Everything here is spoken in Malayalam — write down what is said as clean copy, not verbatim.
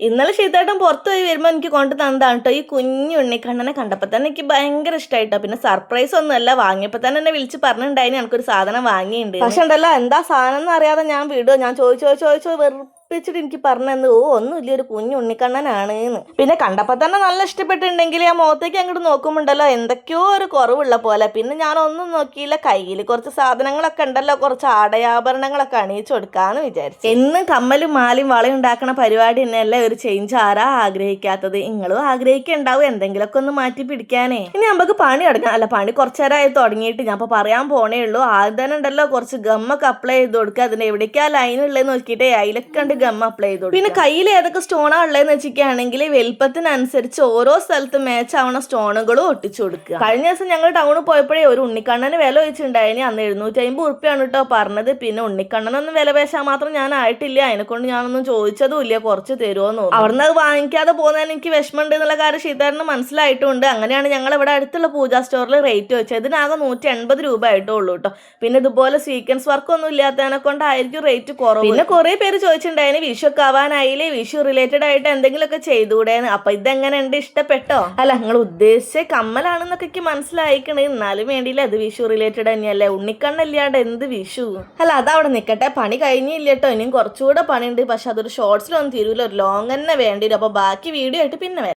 ഇന്നലെ ശീതേട്ടൻ പുറത്തു പോയി വരുമ്പോൾ എനിക്ക് കൊണ്ട് തന്നതാണ് കേട്ടോ ഈ കുഞ്ഞു ഉണ്ണിക്കണ്ണനെ. കണ്ടപ്പോൾ തന്നെ എനിക്ക് ഭയങ്കര ഇഷ്ടമായിട്ടോ. പിന്നെ സർപ്രൈസ് ഒന്നുമല്ല, വാങ്ങിയപ്പോൾ തന്നെ എന്നെ വിളിച്ച് പറഞ്ഞിട്ടുണ്ടായിന് എനിക്കൊരു സാധനം വാങ്ങിയിട്ടുണ്ട്. പക്ഷെ ഉണ്ടല്ലോ, എന്താ സാധനം എന്ന് അറിയാതെ ഞാൻ വിടുമോ? ഞാൻ ചോദിച്ചോ വെറുപ്പിച്ചിട്ട് എനിക്ക് പറഞ്ഞു ഒന്നുമില്ല, ഒരു കുഞ്ഞു ഉണ്ണിക്കണ്ണനാണ് എന്ന്. പിന്നെ കണ്ടപ്പോൾ തന്നെ നല്ല ഇഷ്ടപ്പെട്ടിട്ടുണ്ടെങ്കിൽ ആ മുഖത്തേക്ക് അങ്ങോട്ട് നോക്കുമ്പോണ്ടല്ലോ എന്തൊക്കെയോ ഒരു കുറവുള്ള പോലെ. പിന്നെ ഞാൻ ഒന്നും നോക്കിയില്ല, കയ്യിൽ കുറച്ച് സാധനങ്ങളൊക്കെ ഉണ്ടല്ലോ, കുറച്ച് ആടയാഭരണങ്ങളൊക്കെ അണിയിച്ചു കൊടുക്കാന്ന് വിചാരിച്ചു. എന്നും കമ്മലും മാലയും വളയും ഉണ്ടാക്കണ പരിപാടി തന്നെയല്ലേ ഒരു ചേഞ്ച് ആരാ ആഗ്രഹിക്കാത്തത്? നിങ്ങളും ആഗ്രഹിക്കുന്നുണ്ടാവും എന്തെങ്കിലുമൊക്കെ ഒന്ന് മാറ്റി പിടിക്കാനേ. ഇനി നമുക്ക് പണി തുടങ്ങാം. അല്ല, പണി കുറച്ചേരമായി തുടങ്ങിയിട്ട് ഞാൻ ഇപ്പോൾ പറയാൻ പോണേ ഉള്ളൂ. ആദ്യം തന്നെ ഉണ്ടല്ലോ കുറച്ച് ഗമ്മൊക്കെ അപ്ലൈ ചെയ്ത് കൊടുക്കുക. അതിന് എവിടേക്കാ ലൈൻ ഉള്ളതെന്ന് നോക്കിയിട്ട് അതിലൊക്കെ ഉണ്ട് ഗമ്മ അപ്ലൈ ചെയ്ത് കൊടുക്കുക. പിന്നെ കയ്യിൽ ഏതൊക്കെ സ്റ്റോണാ ഉള്ളതെന്ന് വെച്ചിരിക്കുകയാണെങ്കിൽ വലിപ്പത്തിനനുസരിച്ച് ഓരോ സ്ഥലത്ത് മാച്ച് ആവണ സ്റ്റോണുകളും ഒട്ടിച്ചു കൊടുക്കുക. കഴിഞ്ഞ ദിവസം ഞങ്ങൾ ടൗണിൽ പോയപ്പോഴേ ഒരു ഉണ്ണിക്കണ്ണന് വില വെച്ചിട്ടുണ്ടായിന്. അന്ന് 750 ഉറുപ്പ്യാണ് കേട്ടോ പറഞ്ഞത്. പിന്നെ ഉണ്ണിക്കണ്ണനൊന്നും വില പേശാൻ മാത്രം ഞാൻ ആയിട്ടില്ല, അതിനെക്കൊണ്ട് ഞാനൊന്നും ചോദിച്ചതും ഇല്ല കുറച്ച് തരുമോന്ന്. അവിടുന്ന് അത് വാങ്ങിക്കാതെ പോകുന്നതിന് എനിക്ക് വിഷമമുണ്ട് എന്നുള്ള കാര്യം ശീതേട്ടന് മനസ്സിലായിട്ടുണ്ട്. അങ്ങനെയാണ് ഞങ്ങൾ ഇവിടെ അടുത്തുള്ള പൂജാ സ്റ്റോറിൽ റേറ്റ് വെച്ചത്. ഇതിനാകെ 180 രൂപ ആയിട്ടേ ഉള്ളൂ കേട്ടോ. പിന്നെ ഇതുപോലെ സീക്വൻസ് വർക്ക് ഒന്നും ഇല്ലാത്തതിനെ കൊണ്ടായിരിക്കും റേറ്റ് കുറവ്. പിന്നെ കുറെ പേര് ചോദിച്ചിട്ടുണ്ടായിന് വിഷു ഒക്കെ ആവാനായില്ലേ, വിഷു റിലേറ്റഡ് ആയിട്ട് എന്തെങ്കിലുമൊക്കെ ചെയ്തുകൂടെന്ന്. അപ്പൊ ഇതെങ്ങനെ ഉണ്ട്, ഇഷ്ടപ്പെട്ടോ? അല്ല, നിങ്ങൾ ഉദ്ദേശിച്ച കമ്മലാണെന്നൊക്കെ എനിക്ക് മനസ്സിലായിക്കണേ, എന്നാലും വേണ്ടിയില്ല, അത് വിഷു റിലേറ്റഡ് തന്നെയല്ലേ. ഉണ്ണിക്കണ്ണല്ലാണ്ട് എന്ത് വിഷു? അല്ല, അതവിടെ നിൽക്കട്ടെ, പണി കഴിഞ്ഞില്ല കേട്ടോ, ഇനിയും കുറച്ചുകൂടെ പണിയുണ്ട്. പക്ഷെ അതൊരു ഷോർട്സിലൊന്നും തീരൂല, ഒരു ലോങ് തന്നെ വേണ്ടി വരും. അപ്പൊ ബാക്കി വീഡിയോ ആയിട്ട് പിന്നെ വരാം.